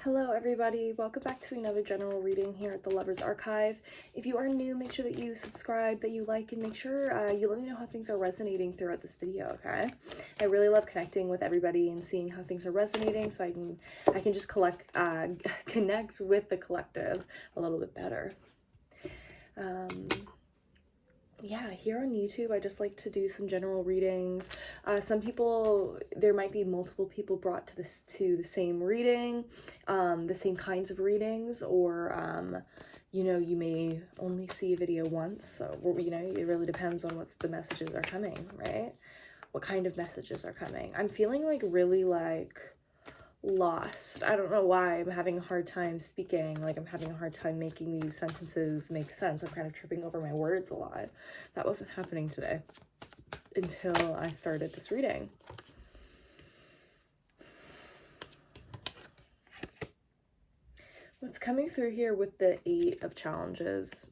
Hello everybody, welcome back to another general reading here at the Lover's Archive. If you are new, make sure that you subscribe, that you like, and make sure you let me know how things are resonating throughout this video, okay? I really love connecting with everybody and seeing how things are resonating so I can just connect with the collective a little bit better. Yeah, here on YouTube, I just like to do some general readings. Some people, there might be multiple people brought to the same reading, the same kinds of readings, or, you know, you may only see a video once, so, you know, it really depends on what's the messages are coming, right? What kind of messages are coming. I'm feeling like really like lost. I don't know why I'm having a hard time speaking. Like I'm having a hard time making these sentences make sense. I'm kind of tripping over my words a lot. That wasn't happening today until I started this reading. What's coming through here with the 8 of challenges,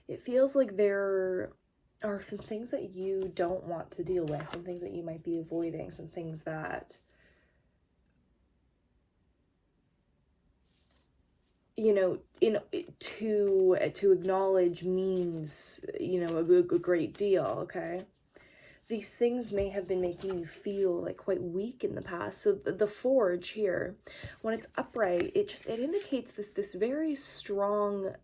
it feels like there are some things that you don't want to deal with, some things that you might be avoiding, some things that, you know, to acknowledge means, you know, a great deal, okay? These things may have been making you feel like quite weak in the past. So the forge here, when it's upright, it indicates this very strong,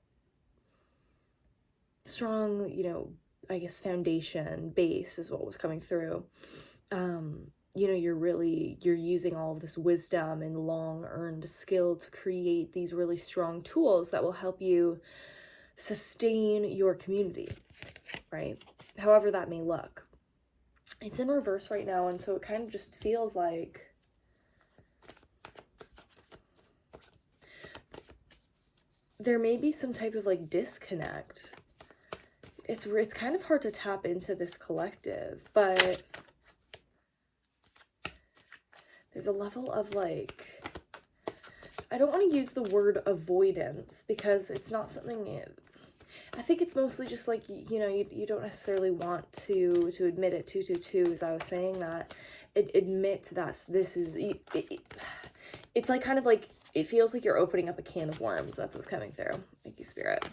you know, I guess foundation, base is what was coming through. You know, you're using all of this wisdom and long earned skill to create these really strong tools that will help you sustain your community, right? However that may look. It's in reverse right now, and so it kind of just feels like there may be some type of like disconnect. It's kind of hard to tap into this collective, but there's a level of like, I don't want to use the word avoidance because it's not something, I think it's mostly just like, you know, you don't necessarily want to admit it. 222, as I was saying that, admit that this is, it's like kind of like, it feels like you're opening up a can of worms. That's what's coming through. Thank you, Spirit.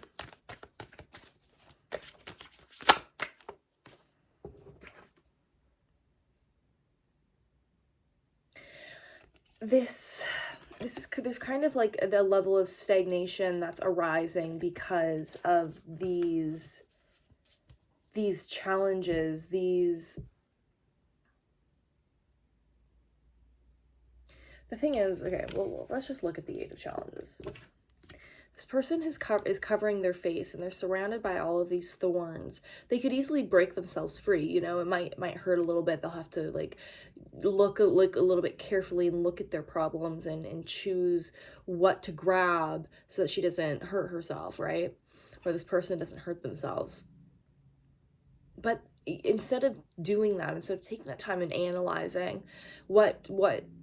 There's kind of like the level of stagnation that's arising because of these challenges, the thing is, okay, well, let's just look at the 8 of challenges. This person is covering their face and they're surrounded by all of these thorns. They could easily break themselves free, you know, it might hurt a little bit. They'll have to like look a little bit carefully and look at their problems and choose what to grab so that she doesn't hurt herself, right? Or this person doesn't hurt themselves. But instead of doing that, instead of taking that time and analyzing what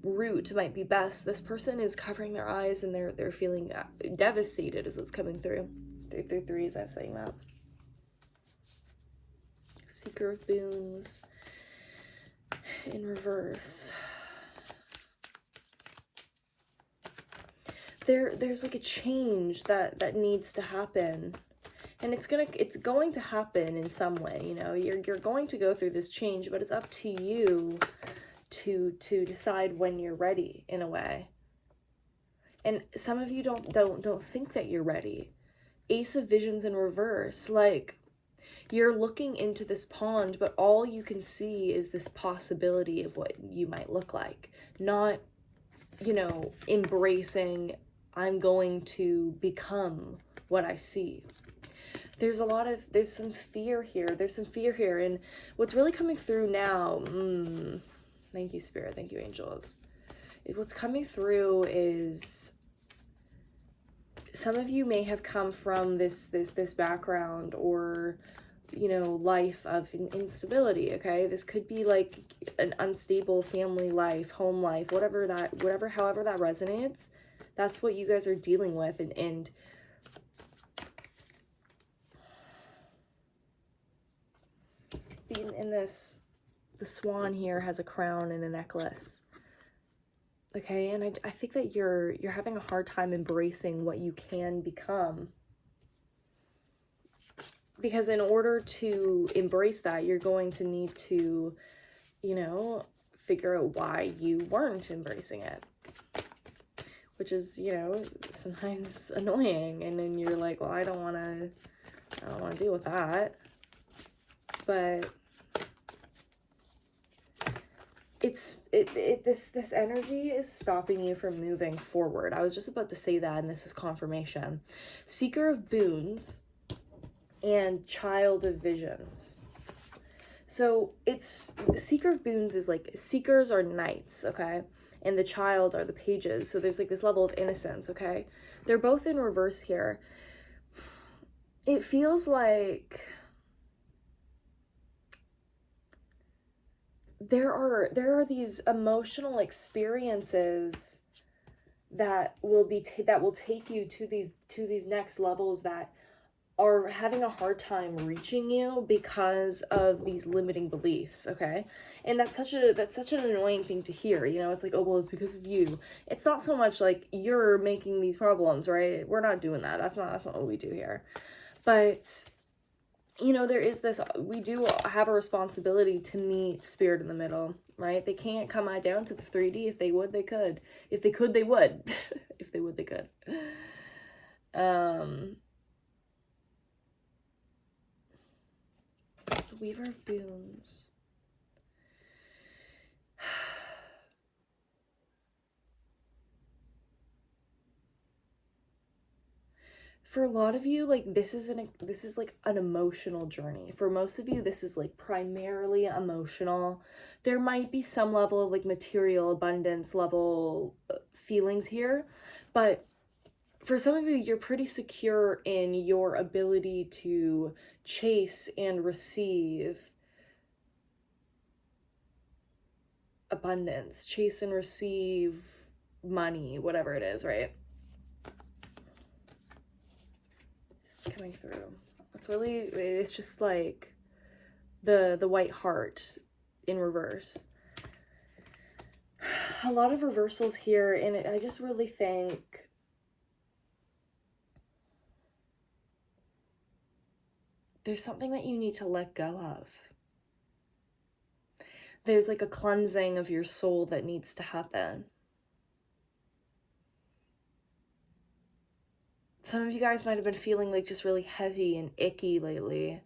route might be best, this person is covering their eyes and they're feeling devastated as it's coming through. 333 as I'm saying that. Seeker of Boons in reverse. There's like a change that needs to happen. And it's going to happen in some way, you know, you're going to go through this change, but it's up to you to decide when you're ready in a way. And some of you don't think that you're ready. Ace of Visions in reverse, like you're looking into this pond, but all you can see is this possibility of what you might look like, not, you know, embracing, I'm going to become what I see. There's some fear here. There's some fear here. And what's really coming through now, thank you, Spirit. Thank you, angels. What's coming through is some of you may have come from this background or, you know, life of instability, okay? This could be like an unstable family life, home life, however that resonates. That's what you guys are dealing with. And in this, the swan here has a crown and a necklace. Okay, and I think that you're having a hard time embracing what you can become. Because in order to embrace that, you're going to need to, you know, figure out why you weren't embracing it. Which is, you know, sometimes annoying. And then you're like, well, I don't want to deal with that. But this energy is stopping you from moving forward. I was just about to say that, and this is confirmation. Seeker of boons and child of visions. So it's seeker of boons is like, seekers are knights, okay, and the child are the pages. So there's like this level of innocence, okay. They're both in reverse here. It feels like there are these emotional experiences that will take you to these next levels that are having a hard time reaching you because of these limiting beliefs, okay? And that's such an annoying thing to hear, you know. It's like, oh well, it's because of you. It's not so much like you're making these problems, right? We're not doing that. That's not what we do here. But you know, there is this, we do have a responsibility to meet spirit in the middle, right? They can't come down to the 3D. If they would, they could. If they could, they would. If they would, they could. The Weaver of Boons. For a lot of you, like, this is like an emotional journey. For most of you, this is like primarily emotional. There might be some level of like material abundance level feelings here, but for some of you, you're pretty secure in your ability to chase and receive abundance, chase and receive money, whatever it is, right? Coming through. It's just like the white heart in reverse. A lot of reversals here, and I just really think there's something that you need to let go of. There's like a cleansing of your soul that needs to happen. Some of you guys might have been feeling like just really heavy and icky lately.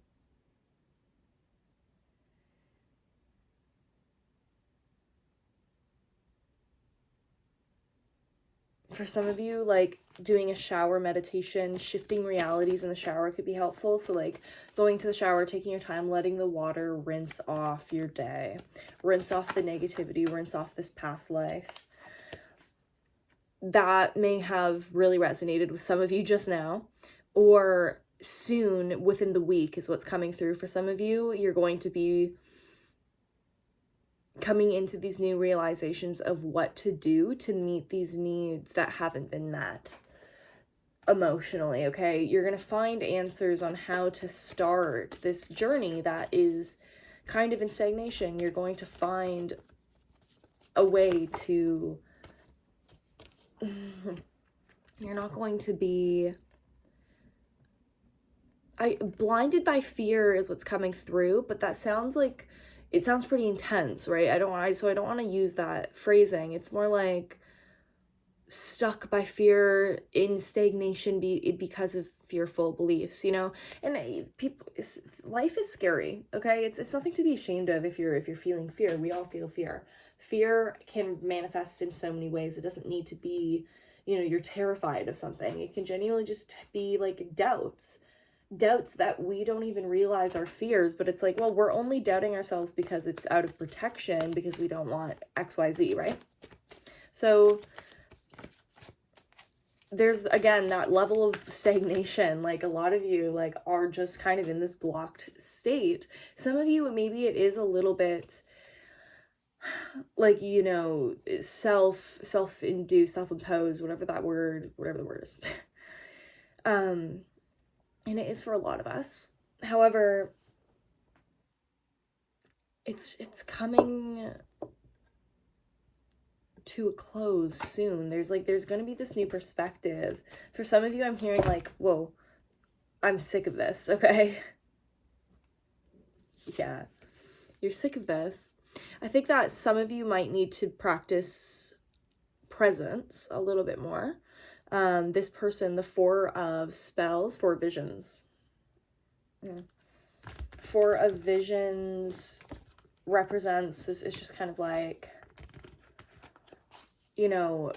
For some of you, like doing a shower meditation, shifting realities in the shower could be helpful. So like going to the shower, taking your time, letting the water rinse off your day, rinse off the negativity, rinse off this past life. That may have really resonated with some of you just now, or soon within the week is what's coming through. For some of you, you're going to be coming into these new realizations of what to do to meet these needs that haven't been met emotionally, okay? You're going to find answers on how to start this journey that is kind of in stagnation. You're going to find a way to... You're not going to be... blinded by fear is what's coming through, but that sounds like... It sounds pretty intense, right? I don't want to use that phrasing. It's more like stuck by fear, in stagnation because of fearful beliefs, you know. And life is scary, okay? It's nothing to be ashamed of if you're feeling fear. We all feel fear. Fear can manifest in so many ways. It doesn't need to be, you know, you're terrified of something. It can genuinely just be like doubts that we don't even realize are fears, but it's like, well, we're only doubting ourselves because it's out of protection, because we don't want XYZ, right? So there's, again, that level of stagnation. Like, a lot of you, like, are just kind of in this blocked state. Some of you, maybe it is a little bit, like, you know, self-induced, self-imposed, whatever the word is. And it is for a lot of us. However, it's coming to a close soon. There's going to be this new perspective. For some of you, I'm hearing like, whoa, I'm sick of this, okay? Yeah, you're sick of this. I think that some of you might need to practice presence a little bit more. This person, the Four of Spells, Four Visions. Four of Visions represents this. It's just kind of like, you know,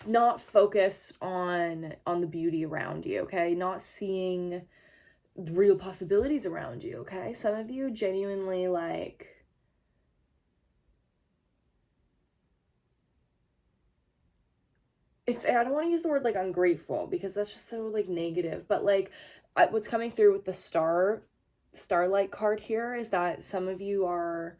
not focused on the beauty around you, okay? Not seeing real possibilities around you, okay? Some of you genuinely like, I don't want to use the word like ungrateful because that's just so like negative, but like what's coming through with the starlight card here is that some of you are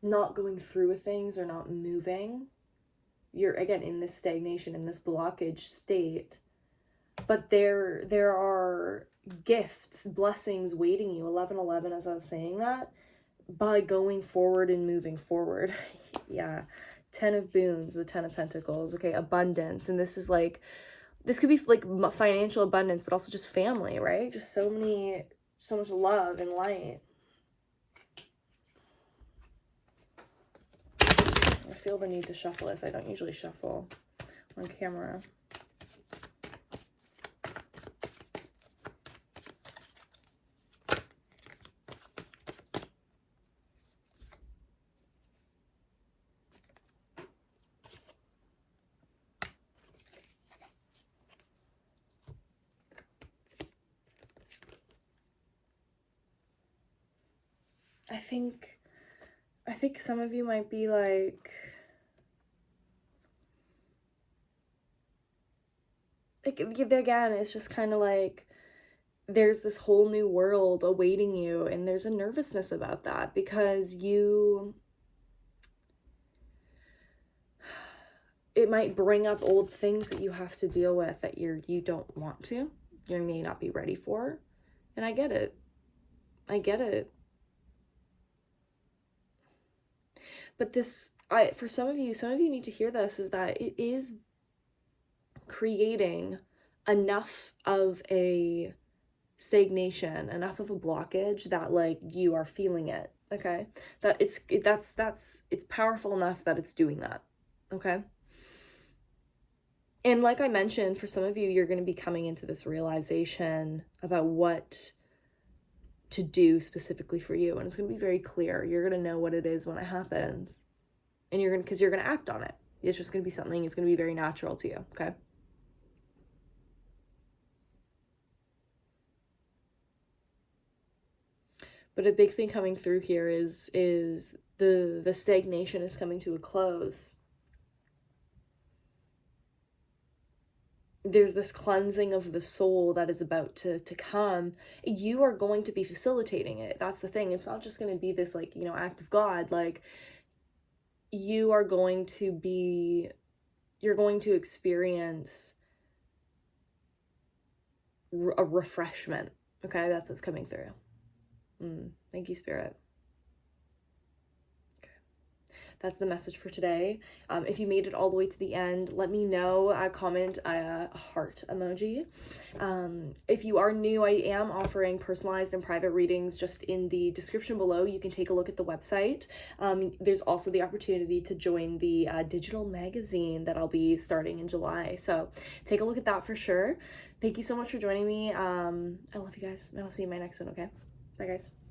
not going through with things or not moving. You're again in this stagnation, in this blockage state, but there are gifts, blessings waiting you. 1111, as I was saying that, by going forward and moving forward. Yeah. 10 of Boons, the 10 of Pentacles. Okay, abundance. And this is like, this could be like financial abundance, but also just family, right? Just so much love and light. I feel the need to shuffle this. I don't usually shuffle on camera. I think some of you might be like again, it's just kind of like there's this whole new world awaiting you, and there's a nervousness about that because it might bring up old things that you have to deal with that you don't want to, you may not be ready for. And I get it. But for some of you need to hear this, is that it is creating enough of a stagnation, enough of a blockage that like you are feeling it, okay? That it's powerful enough that it's doing that, okay? And like I mentioned, for some of you, you're going to be coming into this realization about what to do specifically for you, and it's going to be very clear. You're going to know what it is when it happens, and because you're going to act on it. It's just going to be something, it's going to be very natural to you, okay? But a big thing coming through here is the stagnation is coming to a close. There's this cleansing of the soul that is about to come. You are going to be facilitating it. That's the thing. It's not just going to be this like, you know, act of God. Like, you're going to experience a refreshment. Okay, that's what's coming through. Thank you, Spirit. That's the message for today. If you made it all the way to the end, let me know. Comment a heart emoji. If you are new, I am offering personalized and private readings just in the description below. You can take a look at the website. There's also the opportunity to join the digital magazine that I'll be starting in July. So take a look at that for sure. Thank you so much for joining me. I love you guys, and I'll see you in my next one, okay? Bye, guys.